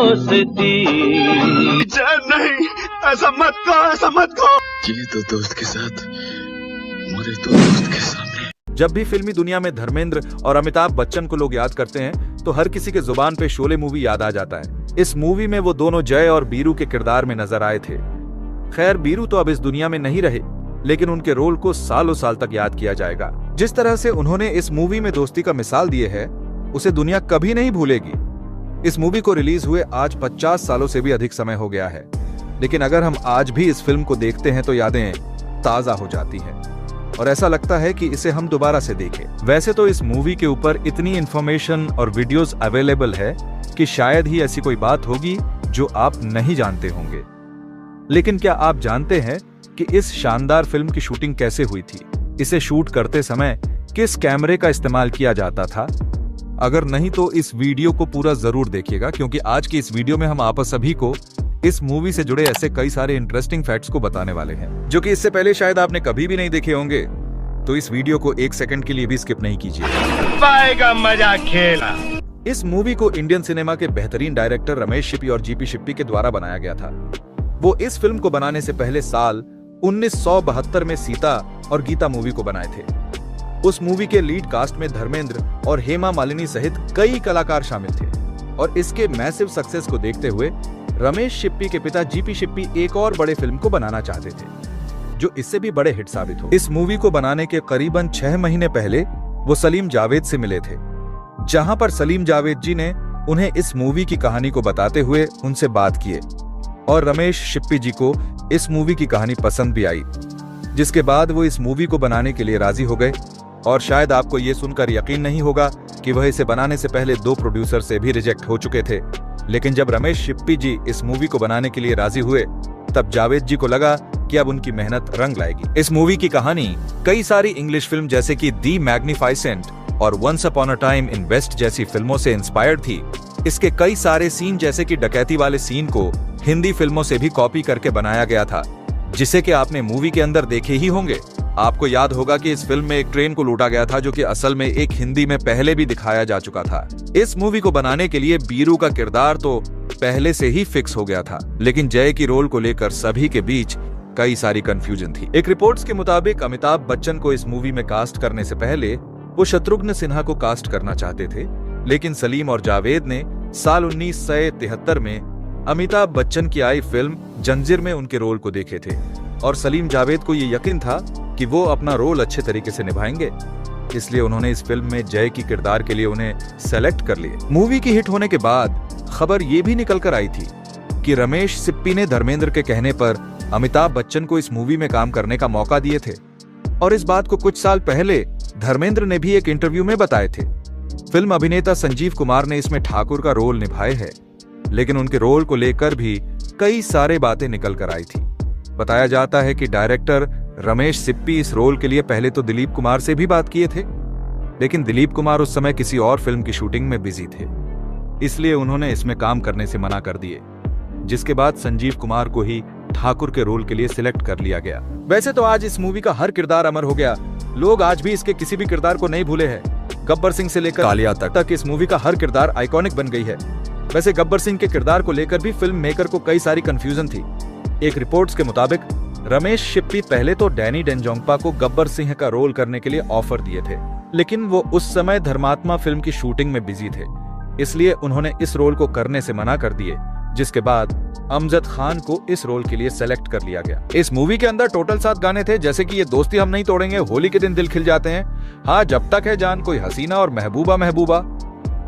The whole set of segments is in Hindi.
दोस्ती। नहीं, ऐसा मत कहो, ऐसा मत कहो। ये तो दोस्त के साथ मरे तो दोस्त के सामने। जब भी फिल्मी दुनिया में धर्मेंद्र और अमिताभ बच्चन को लोग याद करते हैं तो हर किसी के जुबान पे शोले मूवी याद आ जाता है। इस मूवी में वो दोनों जय और बीरू के किरदार में नजर आए थे। खैर, बीरू तो अब इस दुनिया में नहीं रहे, लेकिन उनके रोल को सालों साल तक याद किया जाएगा। जिस तरह से उन्होंने इस मूवी में दोस्ती का मिसाल दिए है, उसे दुनिया कभी नहीं भूलेगी। इस मूवी को रिलीज हुए आज 50 सालों से भी अधिक समय हो गया है, लेकिन अगर हम आज भी इस फिल्म को देखते हैं तो यादें ताजा हो जाती हैं और ऐसा लगता है कि इसे हम दोबारा से देखें। वैसे तो इस मूवी के ऊपर इतनी इंफॉर्मेशन और वीडियोस अवेलेबल है कि शायद ही ऐसी कोई बात होगी जो आप नहीं जानते होंगे। लेकिन क्या आप जानते हैं कि इस शानदार फिल्म की शूटिंग कैसे हुई थी? इसे शूट करते समय किस कैमरे का इस्तेमाल किया जाता था? अगर नहीं तो इस वीडियो को पूरा जरूर देखिएगा, क्योंकि आज की इस वीडियो में हम आप सभी को इस मूवी से जुड़े ऐसे कई सारे इंटरेस्टिंग फैक्ट्स को बताने वाले हैं, जो कि इससे पहले शायद आपने कभी भी नहीं देखे होंगे। तो इस वीडियो को 1 सेकंड के लिए भी स्किप नहीं कीजिए। पाएगा मजा खेला। इस मूवी को इंडियन सिनेमा के बेहतरीन डायरेक्टर रमेश शिप्पी और जीपी शिप्पी के द्वारा बनाया गया था। वो इस फिल्म को बनाने से पहले साल 1972 में सीता और गीता मूवी को बनाए थे। उस मूवी के लीड कास्ट में धर्मेंद्र और हेमा मालिनी सहित कई कलाकार शामिल थे और इसके मैसिव सक्सेस को देखते हुए रमेश शिप्पी के पिता जीपी शिप्पी एक और बड़े फिल्म को बनाना चाहते थे, जो इससे भी बड़े हिट साबित हो। इस मूवी को बनाने के करीबन 6 महीने पहले वो सलीम जावेद से मिले थे, जहां पर सलीम जावेद जी ने उन्हें इस मूवी की कहानी को बताते हुए उनसे बात किए और रमेश शिप्पी जी को इस मूवी की कहानी पसंद भी आई, जिसके बाद वो इस मूवी को बनाने के लिए राजी हो गए। और शायद आपको ये सुनकर यकीन नहीं होगा कि वह इसे बनाने से पहले 2 प्रोड्यूसर से भी रिजेक्ट हो चुके थे, लेकिन जब रमेश शिप्पी जी इस मूवी को बनाने के लिए राजी हुए तब जावेद जी को लगा कि अब उनकी मेहनत रंग लाएगी। इस मूवी की कहानी कई सारी इंग्लिश फिल्म जैसे कि दी मैग्निफिसेंट और once upon a time in west जैसी फिल्मों से इंस्पायर्ड थी। इसके कई सारे सीन जैसे कि डकैती वाले सीन को हिंदी फिल्मों से भी कॉपी करके बनाया गया था, जिसे कि आपने मूवी के अंदर देखे ही होंगे। आपको याद होगा कि इस फिल्म में एक ट्रेन को लूटा गया था, जो कि असल में एक हिंदी में पहले भी दिखाया जा चुका था। इस मूवी को बनाने के लिए बीरू का किरदार तो पहले से ही फिक्स हो गया था, लेकिन जय की रोल को लेकर सभी के बीच कई सारी कंफ्यूजन थी। एक रिपोर्ट्स के मुताबिक अमिताभ बच्चन को इस मूवी में कास्ट करने से पहले वो शत्रुघ्न सिन्हा को कास्ट करना चाहते थे, लेकिन सलीम और जावेद ने साल 1973 में अमिताभ बच्चन की आई फिल्म जंजीर में उनके रोल को देखे थे और सलीम जावेद को ये यकीन था कि वो अपना रोल अच्छे तरीके से निभाएंगे, इसलिए उन्होंने इस फिल्म में जय की किरदार के लिए उन्हें सेलेक्ट कर लिए। मूवी की हिट होने के बाद खबर ये भी निकल कर आई थी कि रमेश सिप्पी ने धर्मेंद्र के कहने पर अमिताभ बच्चन को इस मूवी में काम करने का मौका दिए थे और इस बात को कुछ साल पहले धर्मेंद्र ने भी एक इंटरव्यू में बताए थे। फिल्म अभिनेता संजीव कुमार ने इसमें ठाकुर का रोल निभाए है, लेकिन उनके रोल को लेकर भी कई सारे बातें निकल कर आई थी। बताया जाता है कि डायरेक्टर रमेश सिप्पी इस रोल के लिए पहले तो दिलीप कुमार से भी बात किए थे, लेकिन दिलीप कुमार उस समय किसी और फिल्म की शूटिंग में बिजी थे, इसलिए उन्होंने इसमें काम करने से मना कर दिए, जिसके बाद संजीव कुमार को ही ठाकुर के रोल के लिए सिलेक्ट कर लिया गया। वैसे तो आज इस मूवी का हर किरदार अमर हो गया, लोग आज भी इसके किसी भी किरदार को नहीं भूले हैं। गब्बर सिंह से लेकर कालिया तक इस मूवी का हर किरदार आइकॉनिक बन गई है। वैसे गब्बर सिंह के किरदार को लेकर भी फिल्म मेकर को कई सारी कंफ्यूजन थी। एक रिपोर्ट्स के मुताबिक रमेश शिप्पी पहले तो डैनी डेंजोंगपा को गब्बर सिंह का रोल करने के लिए ऑफर दिए थे, लेकिन वो उस समय धर्मात्मा फिल्म की शूटिंग में बिजी थे, इसलिए उन्होंने इस रोल को करने से मना कर दिए, जिसके बाद अमजद खान को इस रोल के लिए सेलेक्ट कर लिया गया। इस मूवी के अंदर टोटल 7 गाने थे, जैसे कि ये दोस्ती हम नहीं तोड़ेंगे, होली के दिन दिल खिल जाते हैं, हाँ जब तक है जान, कोई हसीना और महबूबा महबूबा।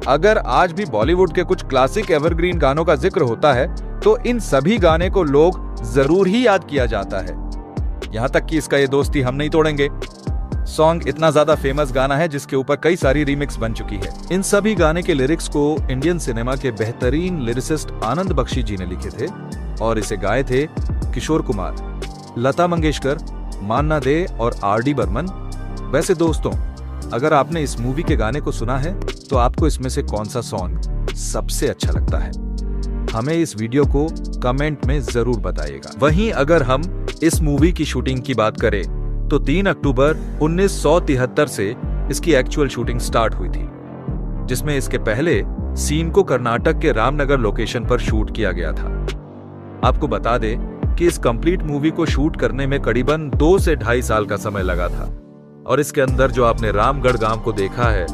अगर आज भी बॉलीवुड के कुछ क्लासिक एवरग्रीन गानों का जिक्र होता है तो इन सभी गाने को लोग जरूर ही याद किया जाता है, यहाँ तक कि इसका ये दोस्ती हम नहीं तोड़ेंगे सॉन्ग इतना ज्यादा फेमस गाना है जिसके ऊपर कई सारी रीमिक्स बन चुकी है। इन सभी गाने के लिरिक्स को इंडियन सिनेमा के बेहतरीन लिरिसिस्ट आनंद बख्शी जी ने लिखे थे और इसे गाए थे किशोर कुमार, लता मंगेशकर, मान्ना दे और आर.डी. बर्मन। वैसे दोस्तों, अगर आपने इस मूवी के गाने को सुना है तो आपको इसमें से कौन सा सॉन्ग सबसे अच्छा लगता है, हमें इस वीडियो को कमेंट में जरूर बताइएगा। वहीं अगर हम इस मूवी की शूटिंग की बात करें तो 3 अक्टूबर 1973 से इसकी एक्चुअल शूटिंग स्टार्ट हुई थी, जिसमें इसके पहले सीन को कर्नाटक के रामनगर लोकेशन पर शूट किया गया था। आपको बता दें कि इस कंप्लीट मूवी को शूट करने में करीबन 2 से 2.5 साल का समय लगा था और इसके अंदर जो आपने रामगढ़ गांव को देखा है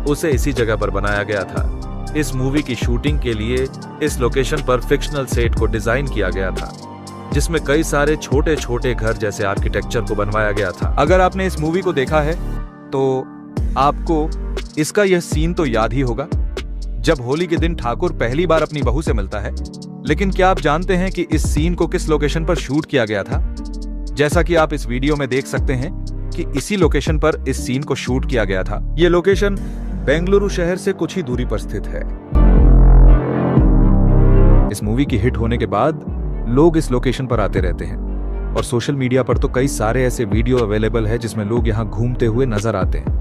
उसे इसी जगह पर बनाया गया था। इस मूवी की शूटिंग के लिए इस लोकेशन पर फिक्शनल सेट को डिजाइन किया गया था, जिसमें कई सारे छोटे छोटे घर जैसे आर्किटेक्चर को बनवाया गया था। अगर आपने इस मूवी को देखा है तो आपको इसका यह सीन तो याद ही होगा जब होली के दिन ठाकुर पहली बार अपनी बहू से मिलता है। लेकिन क्या आप जानते हैं कि इस सीन को किस लोकेशन पर शूट किया गया था? जैसा कि आप इस वीडियो में देख सकते हैं कि इसी लोकेशन पर इस सीन को शूट किया गया था। यह लोकेशन बेंगलुरु शहर से कुछ ही दूरी पर स्थित है। इस मूवी की हिट होने के बाद लोग इस लोकेशन पर आते रहते हैं और सोशल मीडिया पर तो कई सारे ऐसे वीडियो अवेलेबल है जिसमें लोग यहां घूमते हुए नजर आते हैं।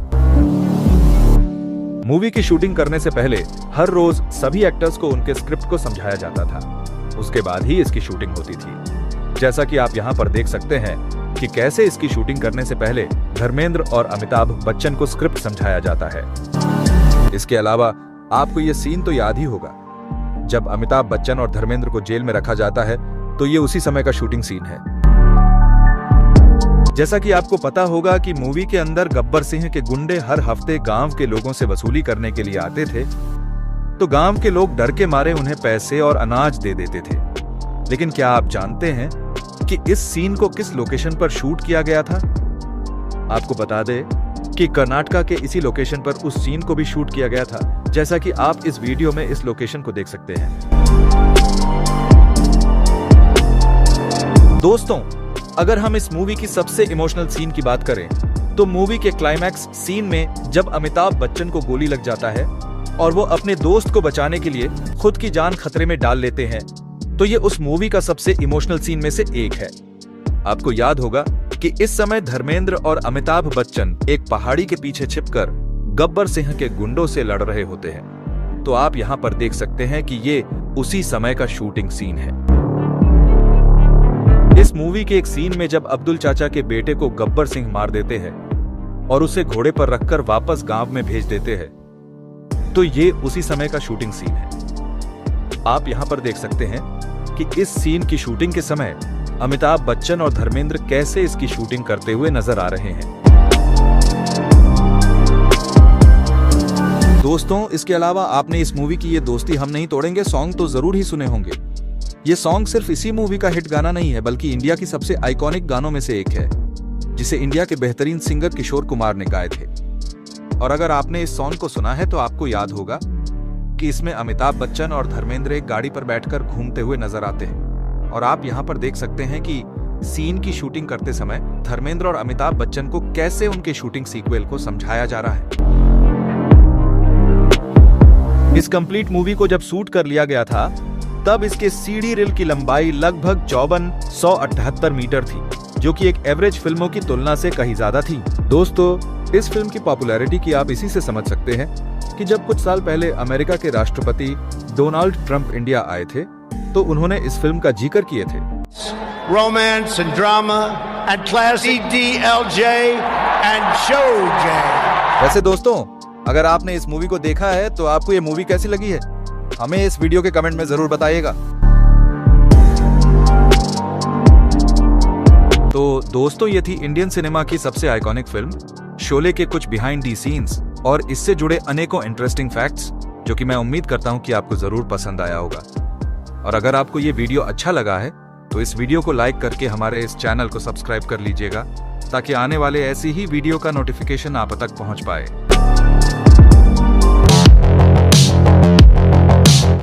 मूवी की शूटिंग करने से पहले हर रोज सभी एक्टर्स को उनके स्क्रिप्ट को समझाया जाता था, उसके बाद ही इसकी शूटिंग होती थी। जैसा कि आप यहां पर देख सकते हैं कि कैसे इसकी शूटिंग करने से पहले धर्मेंद्र और अमिताभ बच्चन को स्क्रिप्ट समझाया जाता है। इसके अलावा आपको यह सीन तो याद ही होगा जब अमिताभ बच्चन और धर्मेंद्र को जेल में रखा जाता है, तो ये उसी समय का शूटिंग सीन है। जैसा कि आपको पता होगा कि मूवी के अंदर गब्बर सिंह के गुंडे हर हफ्ते गांव के लोगों से वसूली करने के लिए आते थे, तो गांव के लोग डर के मारे उन्हें पैसे और अनाज दे देते थे। लेकिन क्या आप जानते हैं कि इस सीन को किस लोकेशन पर शूट किया गया था? आपको बता दें कि कर्नाटका के इसी लोकेशन पर उस सीन को भी शूट किया गया था, जैसा कि आप इस वीडियो में इस लोकेशन को देख सकते हैं। दोस्तों, अगर हम इस मूवी की सबसे इमोशनल सीन की बात करें तो मूवी के क्लाइमैक्स सीन में जब अमिताभ बच्चन को गोली लग जाता है और वो अपने दोस्त को बचाने के लिए खुद की जान खतरे में डाल लेते हैं, तो ये उस मूवी का सबसे इमोशनल सीन में से एक है। आपको याद होगा कि इस समय धर्मेंद्र और अमिताभ बच्चन एक पहाड़ी के पीछे छिपकर गब्बर सिंह के गुंडों से लड़ रहे होते हैं। तो आप यहाँ पर देख सकते हैं कि ये उसी समय का शूटिंग सीन है। इस मूवी के एक सीन में जब अब्दुल चाचा के बेटे को गब्बर सिंह मार देते हैं और उसे घोड़े पर रखकर वापस गांव में भेज देते हैं, तो ये उसी समय का शूटिंग सीन है। आप यहां पर देख सकते हैं कि इस सीन की शूटिंग के समय अमिताभ बच्चन और धर्मेंद्र कैसे इसकी शूटिंग करते हुए नजर आ रहे हैं। दोस्तों, इसके अलावा आपने इस मूवी की ये दोस्ती हम नहीं तोड़ेंगे सॉन्ग तो जरूर ही सुने होंगे। ये सॉन्ग सिर्फ इसी मूवी का हिट गाना नहीं है, बल्कि इंडिया की सबसे आइकॉनिक गानों में से एक है, जिसे इंडिया के बेहतरीन सिंगर किशोर कुमार ने गाए थे। और अगर आपने इस सॉन्ग को सुना है तो आपको याद होगा कि इसमें अमिताभ बच्चन और धर्मेंद्र एक गाड़ी पर बैठकर घूमते हुए नजर आते हैं। और आप यहाँ पर देख सकते हैं कि सीन की शूटिंग करते समय धर्मेंद्र और अमिताभ बच्चन को कैसे उनके शूटिंग सीक्वेल को समझाया जा रहा है। इस कंप्लीट मूवी को जब शूट कर लिया गया था तब इसके सीडी रील की लंबाई लगभग 5478 मीटर थी, जो कि एक एवरेज फिल्मों की तुलना से कहीं ज्यादा थी। दोस्तों, इस फिल्म की पॉपुलैरिटी की आप इसी से समझ सकते हैं कि जब कुछ साल पहले अमेरिका के राष्ट्रपति डोनाल्ड ट्रंप इंडिया आए थे तो उन्होंने इस फिल्म का जिक्र किए थे। Romance and drama and classy DLJ and Joe J. वैसे दोस्तों, अगर आपने इस मूवी को देखा है तो आपको ये मूवी कैसी लगी है, हमें इस वीडियो के कमेंट में जरूर बताइएगा। तो दोस्तों, ये थी इंडियन सिनेमा की सबसे आइकॉनिक फिल्म शोले के कुछ बिहाइंड दी सीन्स और इससे जुड़े अनेकों इंटरेस्टिंग फैक्ट्स, जो कि मैं उम्मीद करता हूं कि आपको जरूर पसंद आया होगा। और अगर आपको ये वीडियो अच्छा लगा है तो इस वीडियो को लाइक करके हमारे इस चैनल को सब्सक्राइब कर लीजिएगा, ताकि आने वाले ऐसी ही वीडियो का नोटिफिकेशन आप तक पहुंच पाए।